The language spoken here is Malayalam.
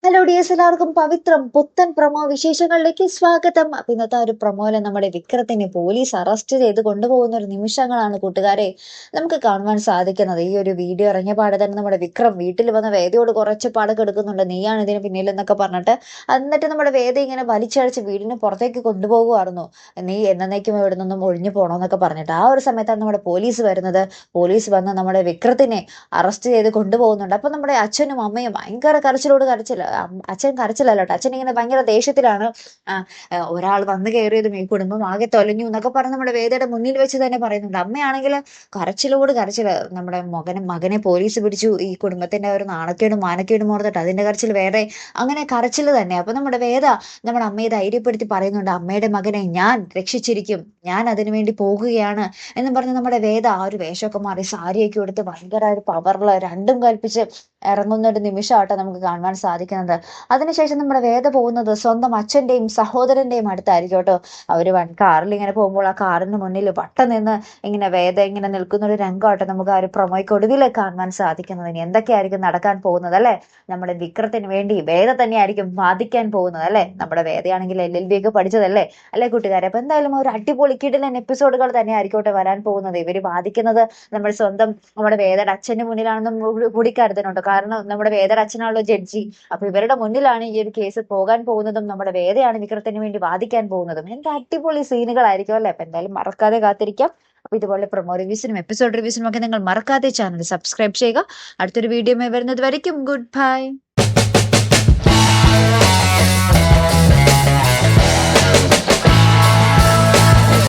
ഹലോ ഡിയേഴ്സ്, എല്ലാവർക്കും പവിത്രം പുത്തൻ പ്രൊമോ വിശേഷങ്ങളിലേക്ക് സ്വാഗതം. അപ്പൊ ഇന്നത്തെ ഒരു പ്രൊമോയില് നമ്മുടെ വിക്രത്തിനെ പോലീസ് അറസ്റ്റ് ചെയ്ത് കൊണ്ടുപോകുന്ന ഒരു നിമിഷങ്ങളാണ് കൂട്ടുകാരെ നമുക്ക് കാണുവാൻ സാധിക്കുന്നത്. ഈ ഒരു വീഡിയോ ഇറങ്ങിയ പാടെ തന്നെ നമ്മുടെ വിക്രം വീട്ടിൽ വന്ന വേദയോട് കുറച്ച് പാടൊക്കെ എടുക്കുന്നുണ്ട്, നീയാണ് ഇതിന് പിന്നിൽ എന്നൊക്കെ പറഞ്ഞിട്ട്. എന്നിട്ട് നമ്മുടെ വേദ ഇങ്ങനെ വലിച്ചഴിച്ച് വീടിന് പുറത്തേക്ക് കൊണ്ടുപോകുമായിരുന്നു. നീ എന്നേക്കും ഇവിടെ നിന്നും ഒഴിഞ്ഞു പോകണമെന്നൊക്കെ പറഞ്ഞിട്ട്. ആ ഒരു സമയത്താണ് നമ്മുടെ പോലീസ് വരുന്നത്. പോലീസ് വന്ന് നമ്മുടെ വിക്രത്തിനെ അറസ്റ്റ് ചെയ്ത് കൊണ്ടുപോകുന്നുണ്ട്. അപ്പൊ നമ്മുടെ അച്ഛനും അമ്മയും ഭയങ്കര കരച്ചില്ല. അച്ഛൻ കരച്ചിലല്ലോ, അച്ഛൻ ഇങ്ങനെ ഭയങ്കര ദേഷ്യത്തിലാണ്. ഒരാൾ വന്നു കയറിയതും ഈ കുടുംബം ആകെ തൊലഞ്ഞു എന്നൊക്കെ പറഞ്ഞ് നമ്മുടെ വേദയുടെ മുന്നിൽ വെച്ച് തന്നെ പറയുന്നുണ്ട്. അമ്മയാണെങ്കിൽ കരച്ചില്. നമ്മുടെ മകനെ പോലീസ് പിടിച്ചു, ഈ കുടുംബത്തിന്റെ ഒരു നാണക്കേടും മാനക്കേടും ഓർത്തിട്ട് അതിന്റെ കരച്ചിൽ വേറെ, അങ്ങനെ കരച്ചിൽ തന്നെ. അപ്പൊ നമ്മുടെ വേദ നമ്മുടെ അമ്മയെ ധൈര്യപ്പെടുത്തി പറയുന്നുണ്ട്, അമ്മയുടെ മകനെ ഞാൻ രക്ഷിച്ചിരിക്കും, ഞാൻ അതിനു വേണ്ടി പോകുകയാണ് എന്ന് പറഞ്ഞ് നമ്മുടെ വേദ ആ ഒരു വേഷമൊക്കെ മാറി സാരിയൊക്കെ എടുത്ത് ഭയങ്കര ഒരു പവറിൽ രണ്ടും കൽപ്പിച്ച് ഇറങ്ങുന്ന ഒരു നിമിഷമാട്ടോ നമുക്ക് കാണുവാൻ സാധിക്കുന്നത്. അതിനുശേഷം നമ്മുടെ വേദ പോകുന്നത് സ്വന്തം അച്ഛന്റെയും സഹോദരന്റെയും അടുത്തായിരിക്കും കേട്ടോ. അവര് കാറിൽ ഇങ്ങനെ പോകുമ്പോൾ ആ കാറിന് മുന്നിൽ വട്ടം നിന്ന് ഇങ്ങനെ വേദ ഇങ്ങനെ നിൽക്കുന്ന ഒരു രംഗമാട്ടോ നമുക്ക് ആ ഒരു പ്രൊമോയ്ക്ക് ഒടുവിൽ കാണുവാൻ സാധിക്കുന്നത്. ഇനി എന്തൊക്കെയായിരിക്കും നടക്കാൻ പോകുന്നത് അല്ലെ? നമ്മുടെ വിക്രത്തിന് വേണ്ടി വേദ തന്നെയായിരിക്കും വാദിക്കാൻ പോകുന്നത് അല്ലെ? നമ്മുടെ വേദയാണെങ്കിൽ LLB ഒക്കെ പഠിച്ചതല്ലേ അല്ലെ കൂട്ടുകാരെ? അപ്പൊ എന്തായാലും ഒരു അടിപൊളി കിടിലൻ എപ്പിസോഡുകൾ തന്നെ ആയിരിക്കോട്ടെ വരാൻ പോകുന്നത്. ഇവര് വാദിക്കുന്നത് നമ്മൾ സ്വന്തം നമ്മുടെ വേദയുടെ അച്ഛന്റെ മുന്നിലാണെന്നും കൂടി കരുതണുണ്ട്. കാരണം നമ്മുടെ വേദയുടെ അച്ഛനാണല്ലോ ജഡ്ജി. അപ്പൊ ഇവരുടെ മുന്നിലാണ് ഈ ഒരു കേസ് പോകാൻ പോകുന്നതും നമ്മുടെ വേദയാണ് വിക്രത്തിന് വേണ്ടി വാദിക്കാൻ പോകുന്നതും. എന്താ അടിപൊളി സീനുകളായിരിക്കും അല്ലെ? അപ്പൊ എന്തായാലും മറക്കാതെ കാത്തിരിക്കാം. അപ്പൊ ഇതുപോലെ പ്രൊമോ റിവ്യൂസിനും എപ്പിസോഡ് റിവ്യൂസിനും ഒക്കെ നിങ്ങൾ മറക്കാതെ ചാനൽ സബ്സ്ക്രൈബ് ചെയ്യുക. അടുത്തൊരു വീഡിയോ വരുന്നത് വരയ്ക്കും ഗുഡ് ബൈ.